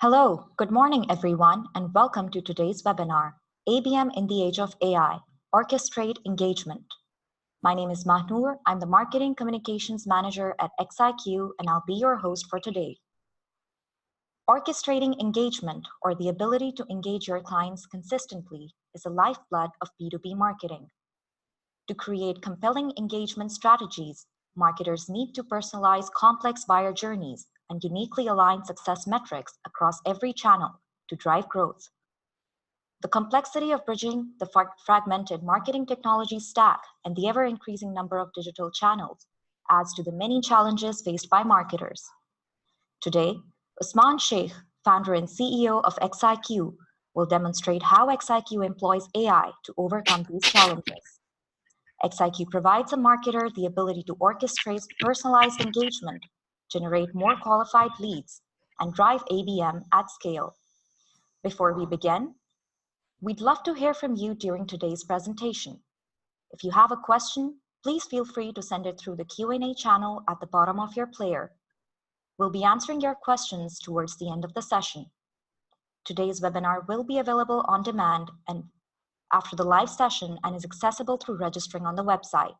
Hello, good morning everyone, and welcome to today's webinar, ABM in the Age of AI, Orchestrate Engagement. My name is Mahnoor, I'm the Marketing Communications Manager at xiQ, and I'll be your host for today. Orchestrating engagement, or the ability to engage your clients consistently, is the lifeblood of B2B marketing. To create compelling engagement strategies, marketers need to personalize complex buyer journeys and uniquely align success metrics across every channel to drive growth. The complexity of bridging the fragmented marketing technology stack and the ever-increasing number of digital channels adds to the many challenges faced by marketers. Today, Usman Sheikh, founder and CEO of xiQ, will demonstrate how xiQ employs AI to overcome these challenges. xiQ provides a marketer the ability to orchestrate personalized engagement, generate more qualified leads, and drive ABM at scale. Before we begin, we'd love to hear from you during today's presentation. If you have a question, please feel free to send it through the Q&A channel at the bottom of your player. We'll be answering your questions towards the end of the session. Today's webinar will be available on demand and after the live session and is accessible through registering on the website.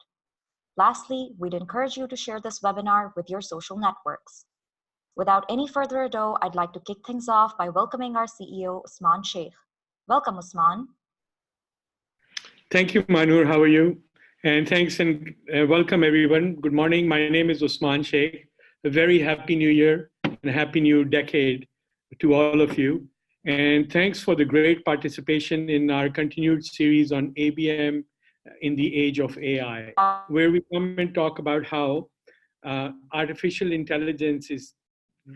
Lastly, we'd encourage you to share this webinar with your social networks. Without any further ado, I'd like to kick things off by welcoming our CEO, Usman Sheikh. Welcome, Usman. Thank you, Manur. How are you? And thanks and welcome, everyone. Good morning. My name is Usman Sheikh. A very happy new year and a happy new decade to all of you. And thanks for the great participation in our continued series on ABM in the age of AI, where we come and talk about how artificial intelligence is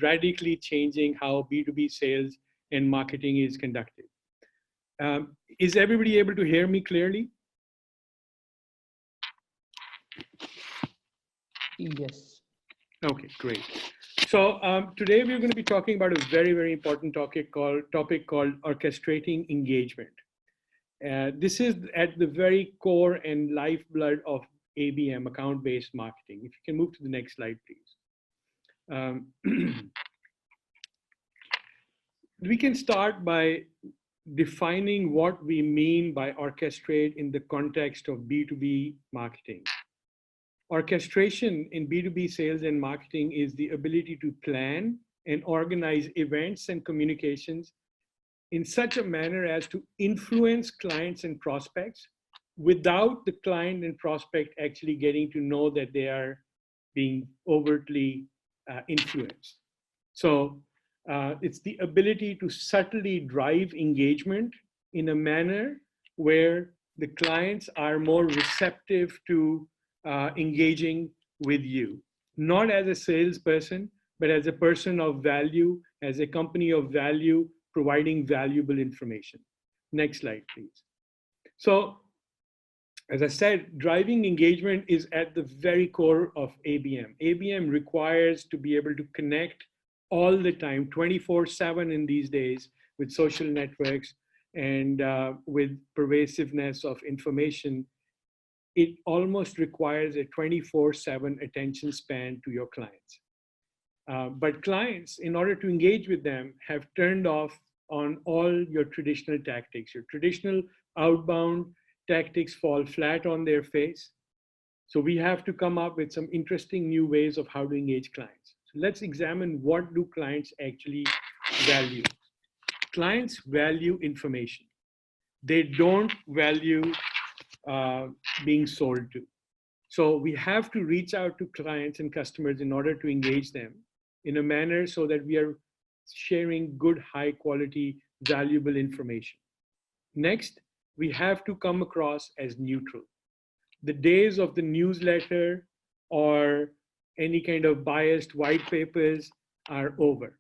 radically changing how B2B sales and marketing is conducted. Is everybody able to hear me clearly? Yes. Okay, great. So today we're going to be talking about a very, very important topic called orchestrating engagement. This is at the very core and lifeblood of ABM, account-based marketing. If you can move to the next slide, please. We can start by defining what we mean by orchestrate in the context of B2B marketing. Orchestration in B2B sales and marketing is the ability to plan and organize events and communications in such a manner as to influence clients and prospects without the client and prospect actually getting to know that they are being overtly influenced. So it's the ability to subtly drive engagement in a manner where the clients are more receptive to engaging with you, not as a salesperson, but as a person of value, as a company of value, providing valuable information. Next slide, please. So, as I said, driving engagement is at the very core of ABM. ABM requires to be able to connect all the time, 24/7 in these days, with social networks and with pervasiveness of information. It almost requires a 24/7 attention span to your clients. But clients, in order to engage with them, have turned off on all your traditional tactics. Your traditional outbound tactics fall flat on their face. So we have to come up with some interesting new ways of how to engage clients. So let's examine what do clients actually value. Clients value information. They don't value being sold to. So we have to reach out to clients and customers in order to engage them in a manner so that we are sharing good, high quality, valuable information. Next, we have to come across as neutral. The days of the newsletter or any kind of biased white papers are over.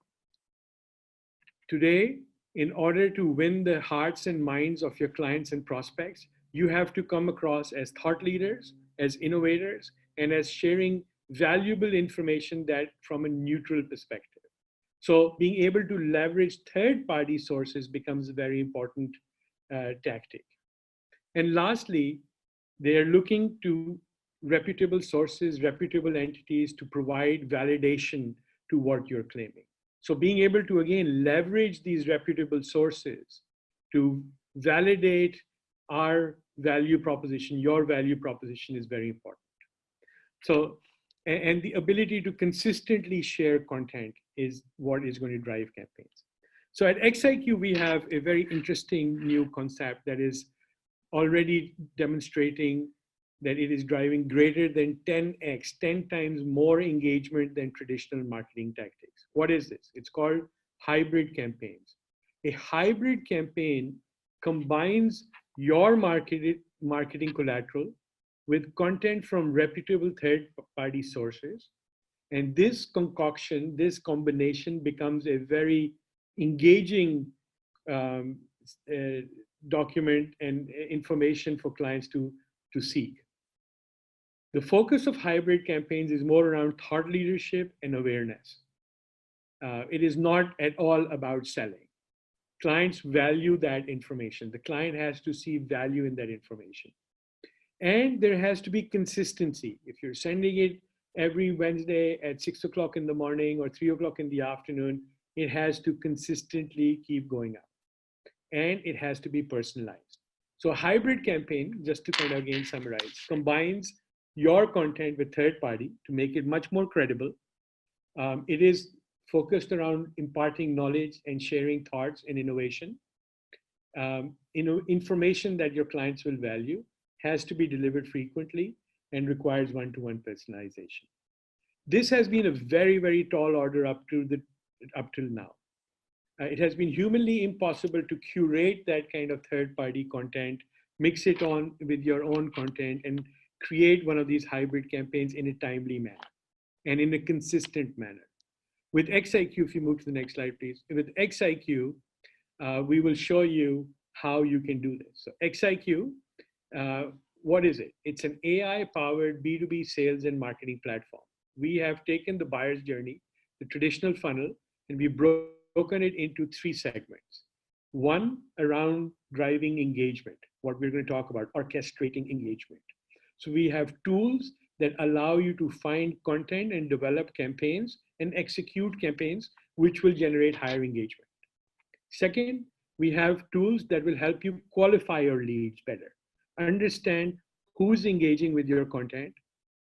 Today, in order to win the hearts and minds of your clients and prospects, you have to come across as thought leaders, as innovators, and as sharing valuable information that from a neutral perspective. So being able to leverage third-party sources becomes a very important tactic. And lastly, they are looking to reputable sources, reputable entities to provide validation to what you're claiming. So being able to, again, leverage these reputable sources to validate our value proposition, your value proposition, is very important. So, and the ability to consistently share content is what is going to drive campaigns. So at xiQ, we have a very interesting new concept that is already demonstrating that it is driving greater than 10x, 10 times more engagement than traditional marketing tactics. What is this? It's called hybrid campaigns. A hybrid campaign combines your marketing collateral with content from reputable third-party sources. And this concoction, this combination becomes a very engaging um, uh, document and information for clients to seek. The focus of hybrid campaigns is more around thought leadership and awareness. It is not at all about selling. Clients value that information. The client has to see value in that information. And there has to be consistency. If you're sending it every Wednesday at 6 o'clock in the morning or 3 o'clock in the afternoon, it has to consistently keep going up. And it has to be personalized. So a hybrid campaign, just to kind of again summarize, combines your content with third party to make it much more credible. It is focused around imparting knowledge and sharing thoughts and innovation. Information that your clients will value has to be delivered frequently and requires one-to-one personalization. This has been a very, very tall order up till now. It has been humanly impossible to curate that kind of third-party content, mix it on with your own content, and create one of these hybrid campaigns in a timely manner and in a consistent manner. With xiQ, if you move to the next slide, please. With xiQ, we will show you how you can do this. So xiQ, what is it? It's an AI-powered B2B sales and marketing platform. We have taken the buyer's journey, the traditional funnel, and we've broken it into 3 segments. One, around driving engagement, what we're going to talk about, orchestrating engagement. So we have tools that allow you to find content and develop campaigns and execute campaigns which will generate higher engagement. Second, we have tools that will help you qualify your leads better, understand who's engaging with your content,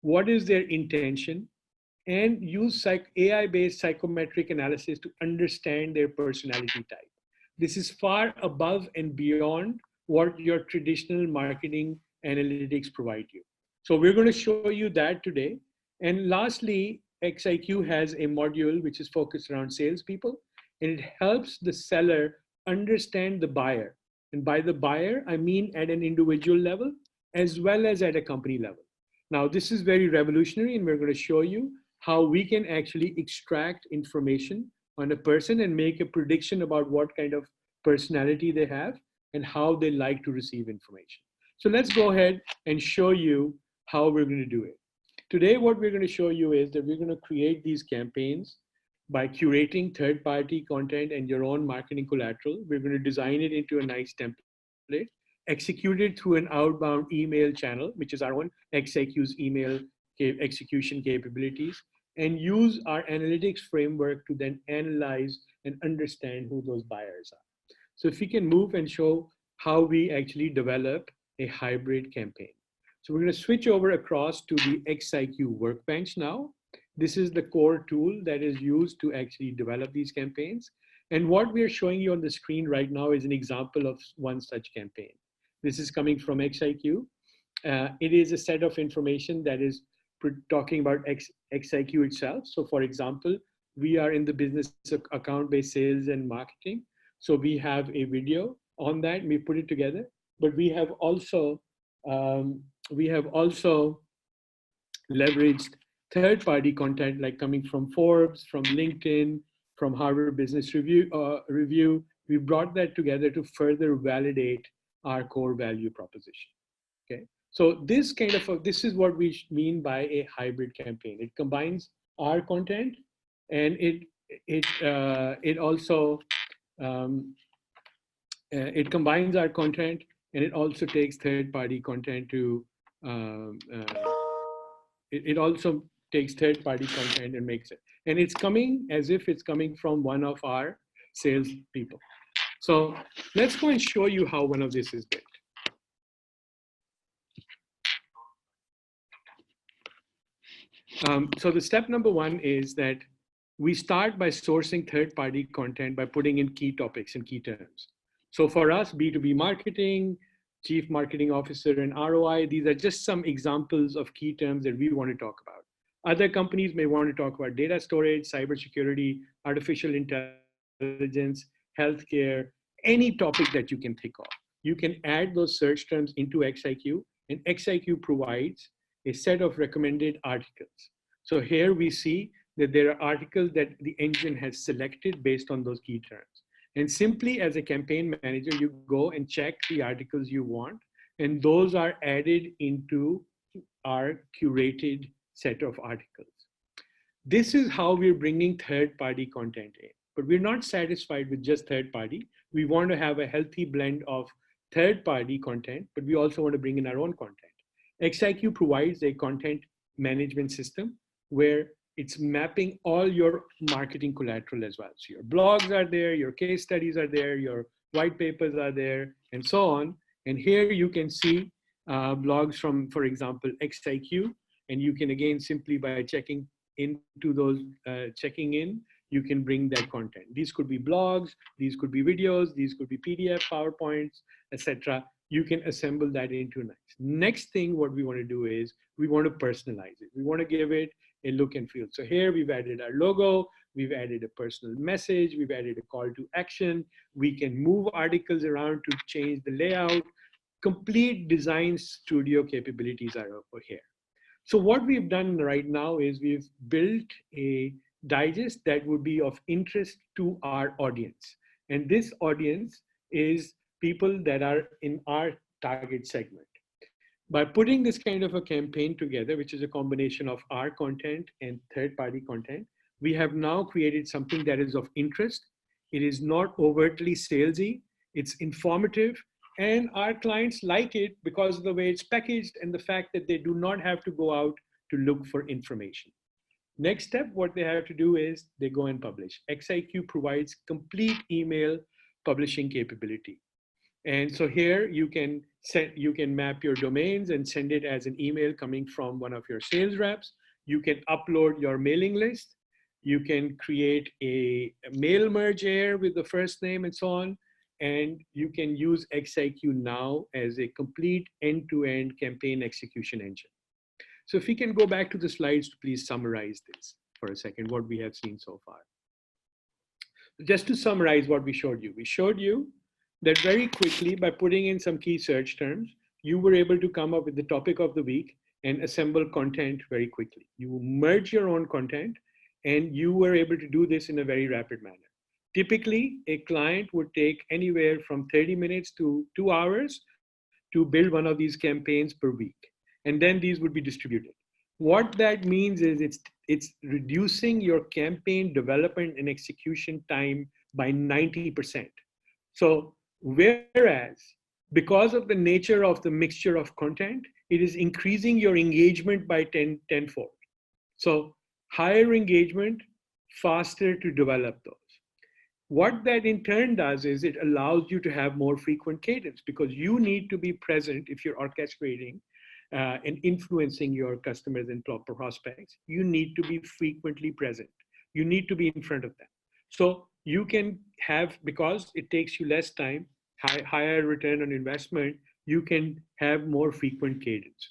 what is their intention, and use AI-based psychometric analysis to understand their personality type. This is far above and beyond what your traditional marketing analytics provide you. So we're going to show you that today. And lastly, xiQ has a module which is focused around salespeople, and it helps the seller understand the buyer. And by the buyer, I mean at an individual level, as well as at a company level. Now, this is very revolutionary, and we're going to show you how we can actually extract information on a person and make a prediction about what kind of personality they have and how they like to receive information. So let's go ahead and show you how we're going to do it. Today, what we're going to show you is that we're going to create these campaigns by curating third-party content and your own marketing collateral. We're going to design it into a nice template, execute it through an outbound email channel, which is our own xiQ's email execution capabilities, and use our analytics framework to then analyze and understand who those buyers are. So if we can move and show how we actually develop a hybrid campaign. So we're going to switch over across to the xiQ workbench now. This is the core tool that is used to actually develop these campaigns. And what we're showing you on the screen right now is an example of one such campaign. This is coming from xiQ. It is a set of information that is talking about xiQ itself. So for example, we are in the business of account-based sales and marketing. So we have a video on that, and we put it together, but we have also leveraged third-party content like coming from Forbes, from LinkedIn, from Harvard Business Review. We brought that together to further validate our core value proposition. Okay, so this is what we mean by a hybrid campaign. It combines our content, and it also it combines our content, and it also takes third-party content to it also takes third-party content and makes it. And it's coming as if it's coming from one of our sales people. So let's go and show you how one of this is built. So the step number one is that we start by sourcing third-party content by putting in key topics and key terms. So for us, B2B marketing, chief marketing officer, and ROI, these are just some examples of key terms that we want to talk about. Other companies may want to talk about data storage, cybersecurity, artificial intelligence, healthcare, any topic that you can think of. You can add those search terms into xiQ, and xiQ provides a set of recommended articles. So here we see that there are articles that the engine has selected based on those key terms. And simply as a campaign manager, you go and check the articles you want, and those are added into our curated set of articles. This is how we're bringing third-party content in. But we're not satisfied with just third-party. We want to have a healthy blend of third-party content, but we also want to bring in our own content. xiQ provides a content management system where it's mapping all your marketing collateral as well. So your blogs are there, your case studies are there, your white papers are there, and so on. And here you can see blogs from, for example, xiQ, and you can again simply by checking into those, checking in, you can bring that content. These could be blogs, these could be videos, these could be PDF, PowerPoints, etc. You can assemble that into nice. Next thing, what we want to do is we want to personalize it. We want to give it a look and feel. So here we've added our logo, we've added a personal message, we've added a call to action. We can move articles around to change the layout. Complete design studio capabilities are over here. So what we've done right now is we've built a digest that would be of interest to our audience. And this audience is people that are in our target segment. By putting this kind of a campaign together, which is a combination of our content and third-party content, we have now created something that is of interest. It is not overtly salesy, it's informative, and our clients like it because of the way it's packaged and the fact that they do not have to go out to look for information. Next step, what they have to do is they go and publish. xiQ provides complete email publishing capability. And so here you can map your domains and send it as an email coming from one of your sales reps. You can upload your mailing list. You can create a mail merge here with the first name and so on. And you can use xiQ now as a complete end-to-end campaign execution engine. So if we can go back to the slides to please summarize this for a second, what we have seen so far. Just to summarize what we showed you that very quickly by putting in some key search terms, you were able to come up with the topic of the week and assemble content very quickly. You merge your own content and you were able to do this in a very rapid manner. Typically, a client would take anywhere from 30 minutes to 2 hours to build one of these campaigns per week. And then these would be distributed. What that means is it's reducing your campaign development and execution time by 90%. So whereas because of the nature of the mixture of content, it is increasing your engagement by tenfold. So higher engagement, faster to develop those. What that in turn does is it allows you to have more frequent cadence because you need to be present if you're orchestrating and influencing your customers and prospects. You need to be frequently present. You need to be in front of them. So you can have, because it takes you less time, higher return on investment, you can have more frequent cadence.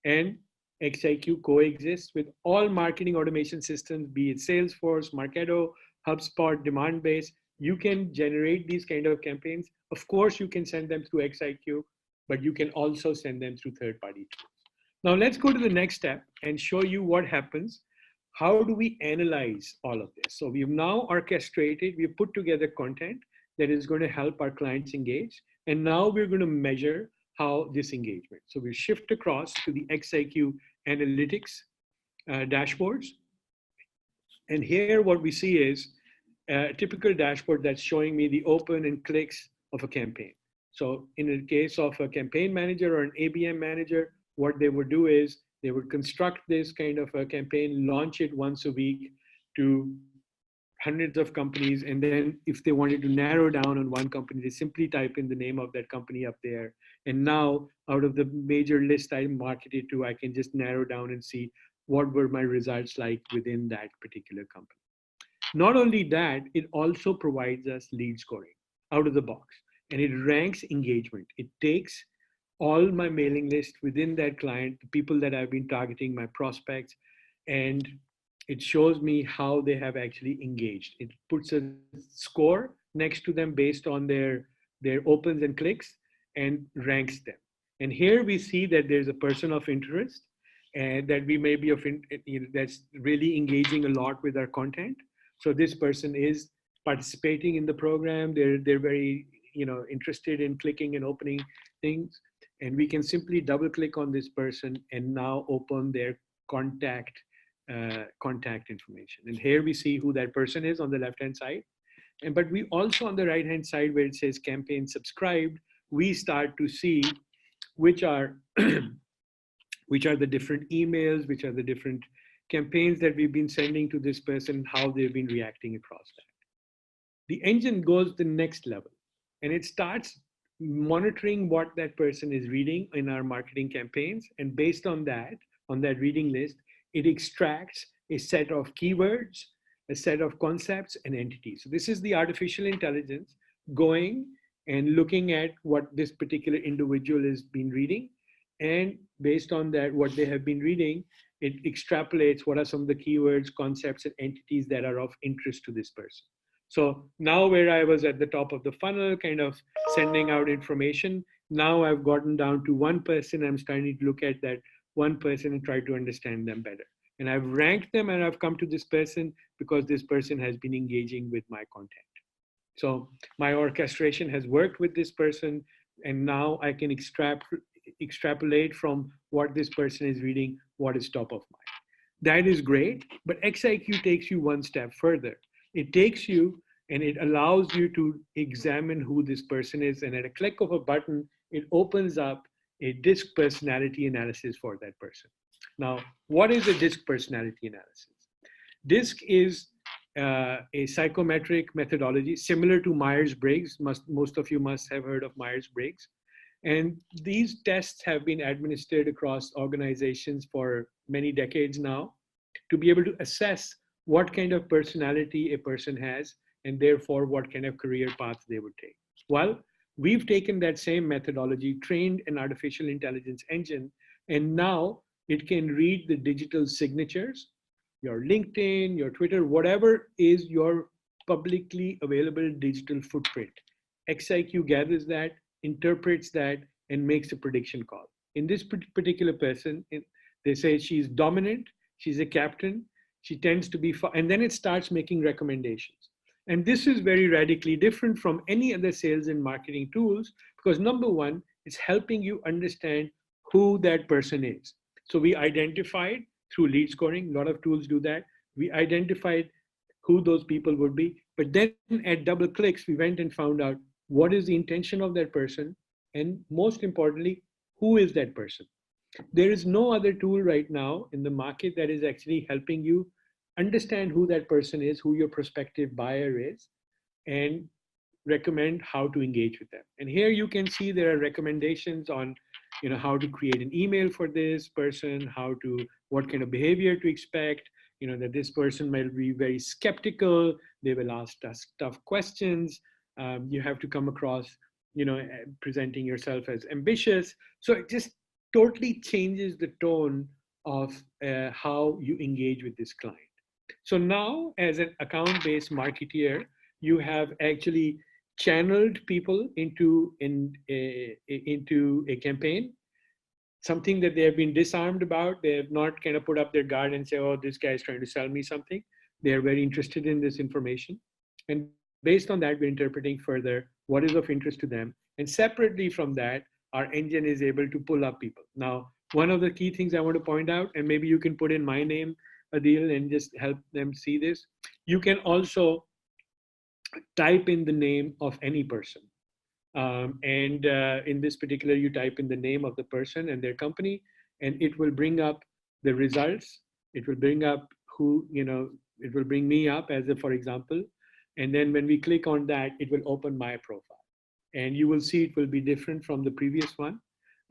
And xiQ coexists with all marketing automation systems, be it Salesforce, Marketo, HubSpot, Demandbase. You can generate these kind of campaigns. Of course, you can send them through xiQ, but you can also send them through third-party tools. Now let's go to the next step and show you what happens. How do we analyze all of this? So we've now orchestrated, we've put together content that is going to help our clients engage. And now we're going to measure how this engagement. So we shift across to the xiQ analytics dashboards. And here what we see is a typical dashboard that's showing me the open and clicks of a campaign. So in the case of a campaign manager or an ABM manager, what they would do is They would construct this kind of a campaign, launch it once a week to hundreds of companies. And then if they wanted to narrow down on one company, they simply type in the name of that company up there. And now out of the major list I marketed to, I can just narrow down and see what were my results like within that particular company. Not only that, it also provides us lead scoring out of the box, and it ranks engagement. It takes all my mailing list within that client, the people that I've been targeting, my prospects, and it shows me how they have actually engaged. It puts a score next to them based on their opens and clicks and ranks them. And here we see that there's a person of interest and that we may be that's really engaging a lot with our content. So this person is participating in the program. They're very interested in clicking and opening things, and we can simply double click on this person and now open their contact information. And here we see who that person is on the left hand side. And but we also on the right hand side where it says campaign subscribed, we start to see which are which are the different emails, which are the different campaigns that we've been sending to this person, how they've been reacting across that. The engine goes the next level and it starts monitoring what that person is reading in our marketing campaigns. And based on that reading list, it extracts a set of keywords, a set of concepts and entities. So this is the artificial intelligence going and looking at what this particular individual has been reading. And based on that, what they have been reading, it extrapolates what are some of the keywords, concepts, and entities that are of interest to this person. So now where I was at the top of the funnel, kind of sending out information, now I've gotten down to one person. I'm starting to look at that one person and try to understand them better. And I've ranked them and I've come to this person because this person has been engaging with my content. So my orchestration has worked with this person, and now I can extrapolate from what this person is reading, what is top of mind. That is great, but xiQ takes you one step further. It takes you and it allows you to examine who this person is. And at a click of a button, it opens up a DISC personality analysis for that person. Now, what is a DISC personality analysis? DISC is a psychometric methodology similar to Myers-Briggs. Most of you must have heard of Myers-Briggs. And these tests have been administered across organizations for many decades now to be able to assess what kind of personality a person has and therefore what kind of career path they would take. Well, we've taken that same methodology, trained an artificial intelligence engine, and now it can read the digital signatures, your LinkedIn, your Twitter, whatever is your publicly available digital footprint. xiQ gathers that, interprets that, and makes a prediction call. In this particular person, they say she's dominant, she's a captain, she tends to be, and then it starts making recommendations. And this is very radically different from any other sales and marketing tools because number one, it's helping you understand who that person is. So we identified through lead scoring, a lot of tools do that. We identified who those people would be, but then at double clicks, we went and found out what is the intention of that person, and most importantly, who is that person? There is no other tool right now in the market that is actually helping you understand who that person is, who your prospective buyer is, and recommend how to engage with them. And here you can see there are recommendations on how to create an email for this person, what kind of behavior to expect, that this person might be very skeptical, they will ask us tough questions, you have to come across, presenting yourself as ambitious. So it just totally changes the tone of how you engage with this client. So now as an account-based marketeer, you have actually channeled people into a campaign, something that they have been disarmed about. They have not kind of put up their guard and say, oh, this guy is trying to sell me something. They are very interested in this information. And based on that, we're interpreting further what is of interest to them. And separately from that, our engine is able to pull up people. Now, one of the key things I want to point out, and maybe you can put in my name, Adil, and just help them see this. You can also type in the name of any person. In this particular, you type in the name of the person and their company, and it will bring up the results. It will bring up who, it will bring me up as a, for example. And then when we click on that, it will open my profile. And you will see it will be different from the previous one.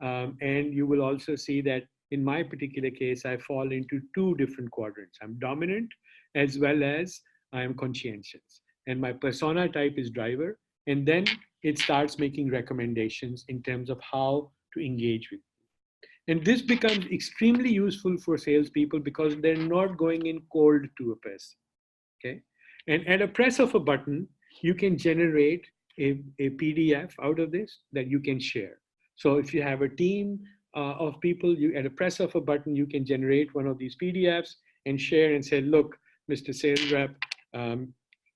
And you will also see that in my particular case, I fall into two different quadrants. I'm dominant as well as I am conscientious. And my persona type is driver. And then it starts making recommendations in terms of how to engage with. And this becomes extremely useful for salespeople because they're not going in cold to a person. Okay. And at a press of a button, you can generate a PDF out of this that you can share. So if you have a team of people, you at a press of a button, you can generate one of these PDFs and share and say, look, Mr. Sales Rep,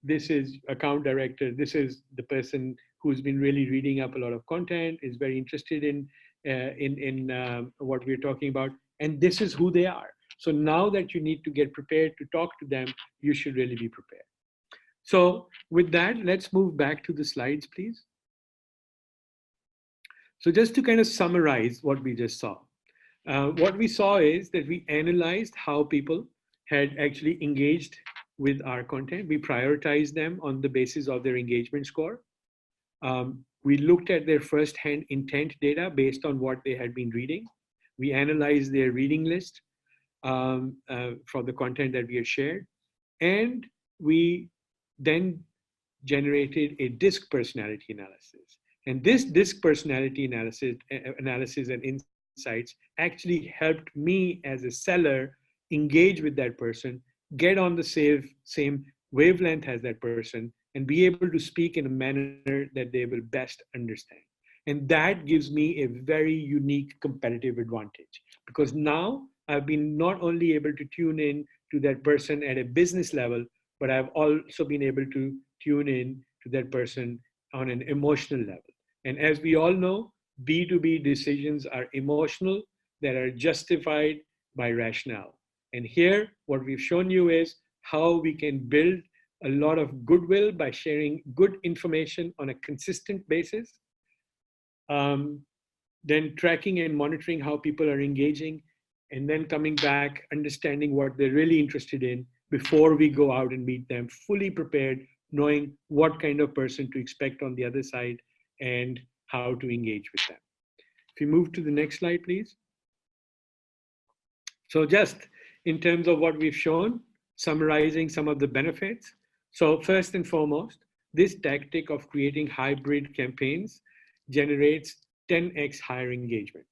this is account director. This is the person who's been really reading up a lot of content, is very interested in what we're talking about. And this is who they are. So now that you need to get prepared to talk to them, you should really be prepared. So with that, let's move back to the slides, please. So just to kind of summarize what we just saw. What we saw is that we analyzed how people had actually engaged with our content. We prioritized them on the basis of their engagement score. We looked at their first-hand intent data based on what they had been reading. We analyzed their reading list for the content that we had shared. And we then generated a DISC personality analysis. And this DISC personality analysis and insights actually helped me as a seller engage with that person, get on the same wavelength as that person, and be able to speak in a manner that they will best understand. And that gives me a very unique competitive advantage, because now I've been not only able to tune in to that person at a business level, but I've also been able to tune in to that person on an emotional level. And as we all know, B2B decisions are emotional, that are justified by rationale. And here, what we've shown you is how we can build a lot of goodwill by sharing good information on a consistent basis. Then tracking and monitoring how people are engaging, and then coming back, understanding what they're really interested in before we go out and meet them, fully prepared, knowing what kind of person to expect on the other side and how to engage with them. If you move to the next slide, please. So just in terms of what we've shown, summarizing some of the benefits. So first and foremost, this tactic of creating hybrid campaigns generates 10x higher engagement.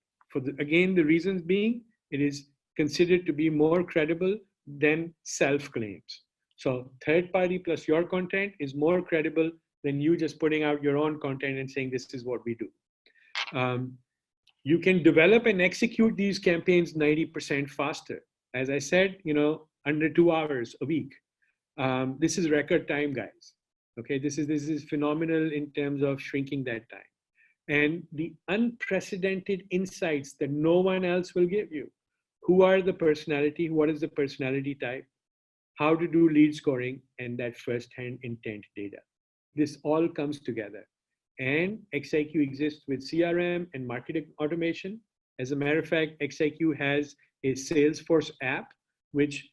Again, the reasons being, it is considered to be more credible than self-claims. So third party plus your content is more credible than you just putting out your own content and saying, this is what we do. You can develop and execute these campaigns 90% faster. As I said, under 2 hours a week. This is record time, guys. Okay, this is phenomenal in terms of shrinking that time. And the unprecedented insights that no one else will give you. Who are the personality? What is the personality type? How to do lead scoring, and that first-hand intent data. This all comes together. And xiQ exists with CRM and marketing automation. As a matter of fact, xiQ has a Salesforce app, which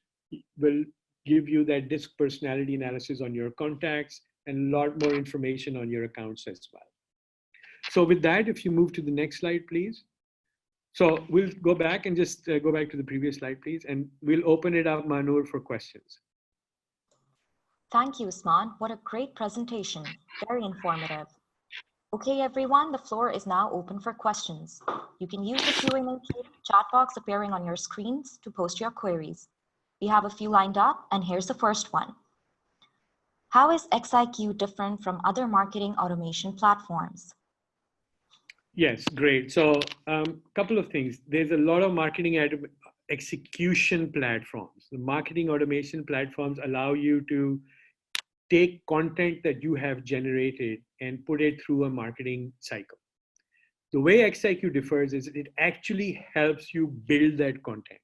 will give you that DISC personality analysis on your contacts and a lot more information on your accounts as well. So with that, if you move to the next slide, please. So we'll go back and just go back to the previous slide, please. And we'll open it up, Manur, for questions. Thank you, Usman. What a great presentation. Very informative. Okay, everyone, the floor is now open for questions. You can use the Q&A chat box appearing on your screens to post your queries. We have a few lined up, and here's the first one. How is xiQ different from other marketing automation platforms? Yes, great. So a couple of things. There's a lot of marketing execution platforms. The marketing automation platforms allow you to take content that you have generated and put it through a marketing cycle. The way xiQ differs is it actually helps you build that content.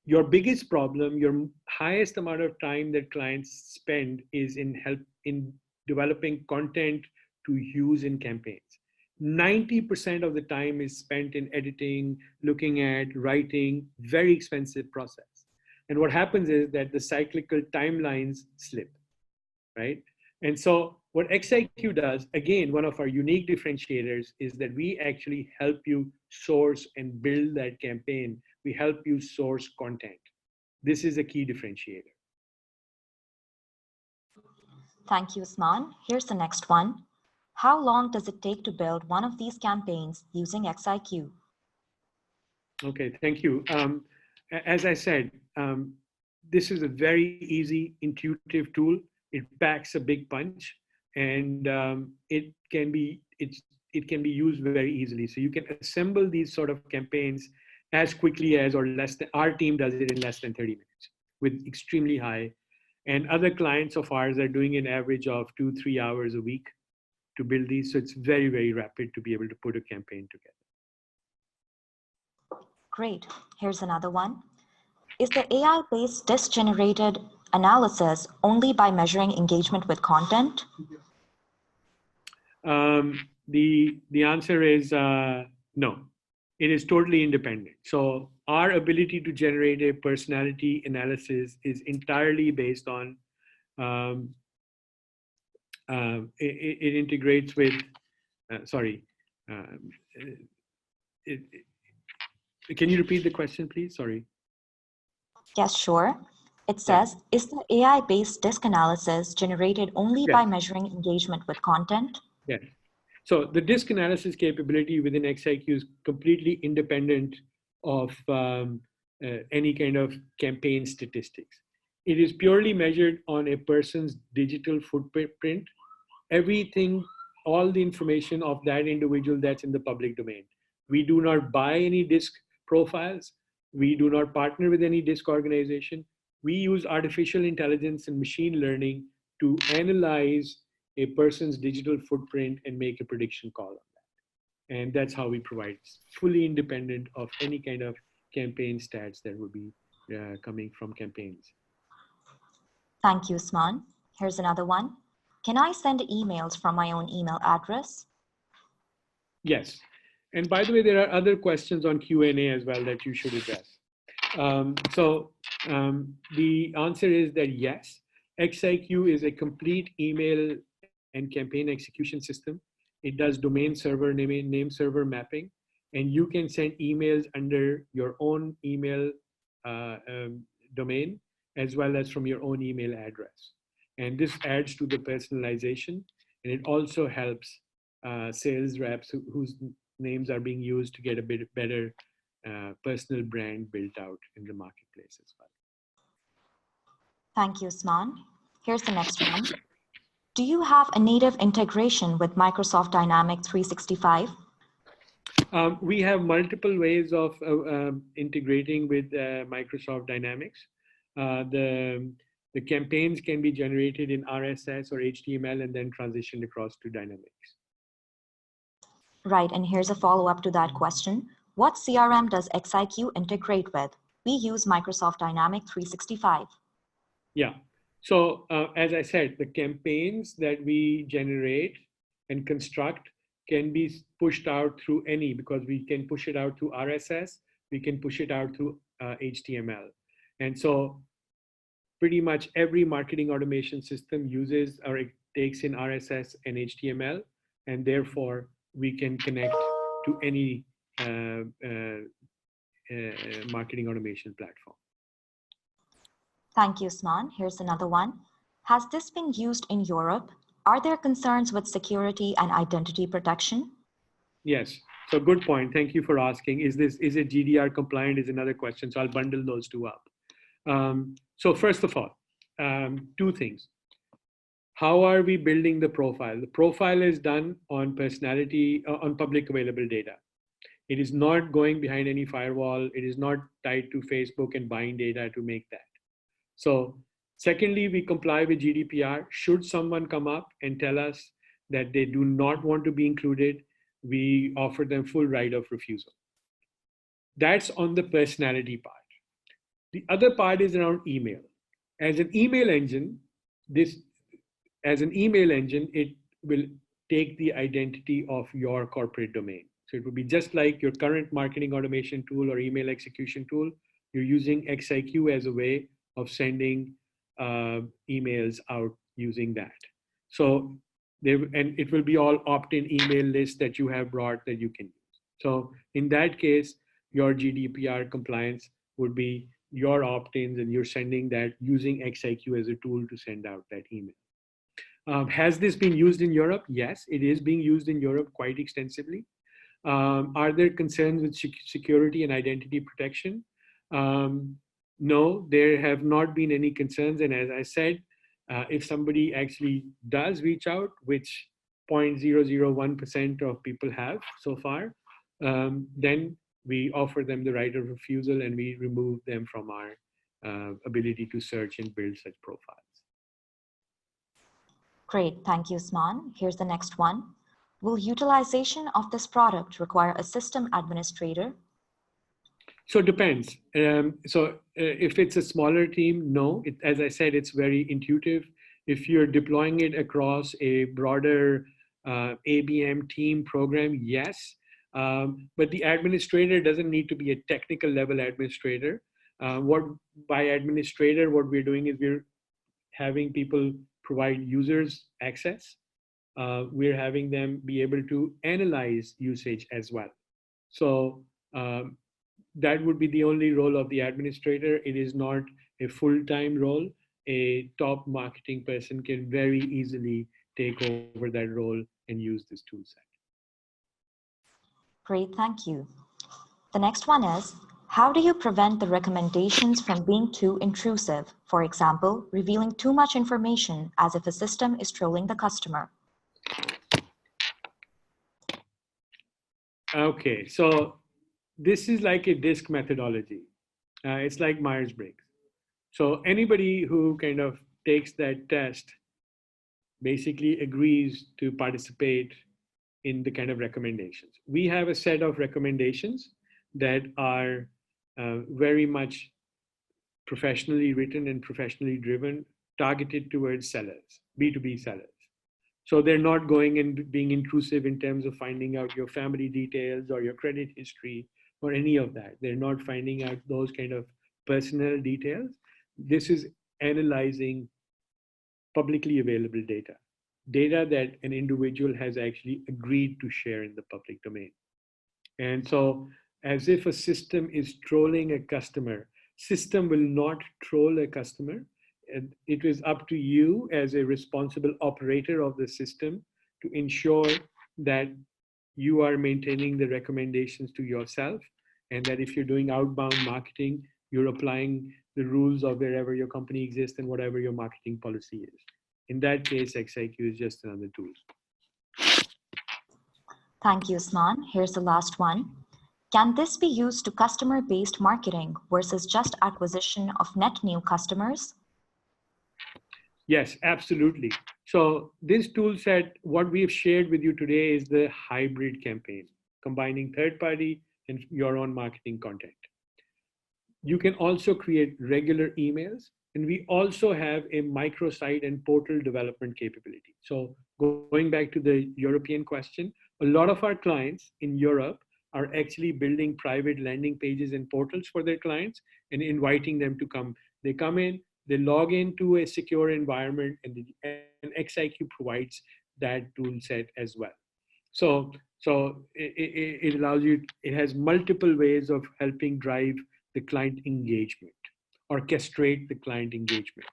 Your biggest problem, your highest amount of time that clients spend is in developing content to use in campaigns. 90% of the time is spent in editing, looking at, writing, very expensive process. And what happens is that the cyclical timelines slip, right? And so what xiQ does, again, one of our unique differentiators is that we actually help you source and build that campaign. We help you source content. This is a key differentiator. Thank you, Usman. Here's the next one. How long does it take to build one of these campaigns using xiQ? Okay, thank you. As I said, this is a very easy, intuitive tool. It packs a big punch, and it can be used very easily. So you can assemble these sort of campaigns as quickly as, or less than, our team does it in less than 30 minutes with extremely high. And other clients of ours are doing an average of 2-3 hours a week to build these. So it's very, very rapid to be able to put a campaign together. Great. Here's another one. Is the AI-based disk-generated analysis only by measuring engagement with content? The answer is no. It is totally independent. So our ability to generate a personality analysis is entirely based on it integrates with can you repeat the question, please? Sorry. Yes, sure. It says, is the AI-based disk analysis generated only by measuring engagement with content? Yes. So the disk analysis capability within xiQ is completely independent of any kind of campaign statistics. It is purely measured on a person's digital footprint, everything, all the information of that individual that's in the public domain. We do not buy any disk profiles. We do not partner with any disk organization. We use artificial intelligence and machine learning to analyze a person's digital footprint and make a prediction call on that. And that's how we provide, fully independent of any kind of campaign stats that would be coming from campaigns. Thank you, Usman. Here's another one. Can I send emails from my own email address? Yes. And by the way, there are other questions on Q&A as well that you should address. The answer is that yes, xiQ is a complete email and campaign execution system. It does domain server name server mapping, and you can send emails under your own email domain as well as from your own email address. And this adds to the personalization, and it also helps sales reps whose names are being used to get a bit better personal brand built out in the marketplace as well. Thank you, Usman. Here's the next one. Do you have a native integration with Microsoft Dynamics 365? We have multiple ways of integrating with Microsoft Dynamics. The campaigns can be generated in RSS or HTML and then transitioned across to Dynamics. Right, and here's a follow-up to that question. What CRM does xiQ integrate with? We use Microsoft Dynamics 365. Yeah, so as I said, the campaigns that we generate and construct can be pushed out through any, because we can push it out through RSS, we can push it out through HTML. And so pretty much every marketing automation system uses or it takes in RSS and HTML, and therefore we can connect to any marketing automation platform. Thank you, Usman. Here's another one. Has this been used in Europe? Are there concerns with security and identity protection? Yes, so good point. Thank you for asking. Is it GDPR compliant is another question. So I'll bundle those two up. So first of all, two things. How are we building the profile? The profile is done on personality, on public available data. It is not going behind any firewall. It is not tied to Facebook and buying data to make that. So secondly, we comply with GDPR. Should someone come up and tell us that they do not want to be included, we offer them full right of refusal. That's on the personality part. The other part is around email. As an email engine, it will take the identity of your corporate domain. So it would be just like your current marketing automation tool or email execution tool. You're using xiQ as a way of sending emails out using that. So and it will be all opt-in email lists that you have brought that you can use. So in that case, your GDPR compliance would be your opt-ins, and you're sending that using xiQ as a tool to send out that email. Has this been used in Europe? Yes, it is being used in Europe quite extensively. Are there concerns with security and identity protection? No, there have not been any concerns. And as I said, if somebody actually does reach out, which 0.001% of people have so far, then we offer them the right of refusal and we remove them from our ability to search and build such profiles. Great, thank you, Usman. Here's the next one. Will utilization of this product require a system administrator? So it depends. If it's a smaller team, no. As I said, it's very intuitive. If you're deploying it across a broader ABM team program, yes. But the administrator doesn't need to be a technical level administrator. By administrator, what we're doing is we're having people provide users access. We're having them be able to analyze usage as well. So that would be the only role of the administrator. It is not a full-time role. A top marketing person can very easily take over that role and use this tool set. Great, thank you. The next one is, how do you prevent the recommendations from being too intrusive? For example, revealing too much information as if a system is trolling the customer. Okay, so this is like a DISC methodology. It's like Myers-Briggs. So anybody who kind of takes that test basically agrees to participate in the kind of recommendations. We have a set of recommendations that are very much professionally written and professionally driven, targeted towards sellers, B2B sellers. So they're not going and being intrusive in terms of finding out your family details or your credit history or any of that. They're not finding out those kind of personal details. This is analyzing publicly available data that an individual has actually agreed to share in the public domain. And so as if a system is trolling a customer, system will not troll a customer. And it is up to you as a responsible operator of the system to ensure that you are maintaining the recommendations to yourself, and that if you're doing outbound marketing, you're applying the rules of wherever your company exists and whatever your marketing policy is. In that case, xiQ is just another tool. Thank you, Usman. Here's the last one. Can this be used to customer-based marketing versus just acquisition of net new customers? Yes, absolutely. So this tool set, what we've shared with you today is the hybrid campaign, combining third-party and your own marketing content. You can also create regular emails, and we also have a microsite and portal development capability. So going back to the European question, a lot of our clients in Europe are actually building private landing pages and portals for their clients and inviting them to come. They come in, they log into a secure environment, and xiQ provides that tool set as well. So it allows you, it has multiple ways of helping drive the client engagement, orchestrate the client engagement.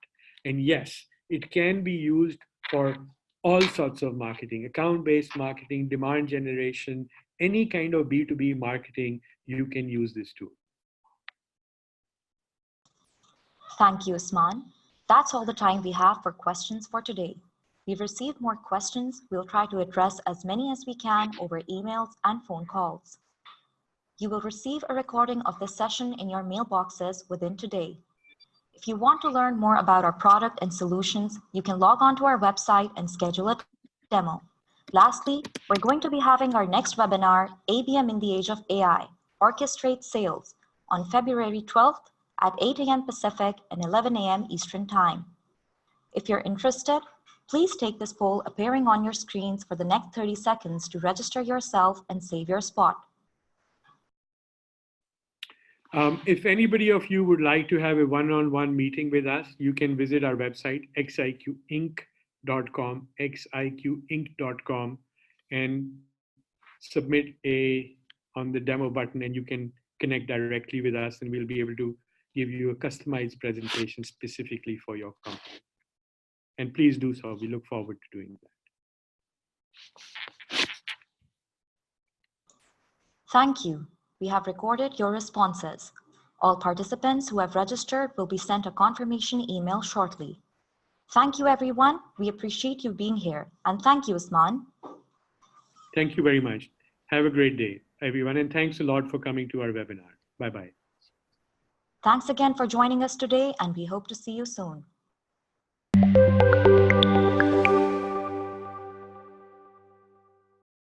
And yes, it can be used for all sorts of marketing, account-based marketing, demand generation, any kind of B2B marketing, you can use this tool. Thank you, Usman. That's all the time we have for questions for today. We've received more questions. We'll try to address as many as we can over emails and phone calls. You will receive a recording of this session in your mailboxes within today. If you want to learn more about our product and solutions, you can log on to our website and schedule a demo. Lastly, we're going to be having our next webinar, ABM in the Age of AI, Orchestrate Sales, on February 12th at 8 a.m. Pacific and 11 a.m. Eastern Time. If you're interested, Please take this poll appearing on your screens for the next 30 seconds to register yourself and save your spot. If anybody of you would like to have a one-on-one meeting with us, you can visit our website, xiqinc.com, xiqinc.com, and submit on the demo button, and you can connect directly with us, and we'll be able to give you a customized presentation specifically for your company. And please do so. We look forward to doing that. Thank you. We have recorded your responses. All participants who have registered will be sent a confirmation email shortly. Thank you, everyone. We appreciate you being here. And thank you, Usman. Thank you very much. Have a great day, everyone. And thanks a lot for coming to our webinar. Bye-bye. Thanks again for joining us today, and we hope to see you soon.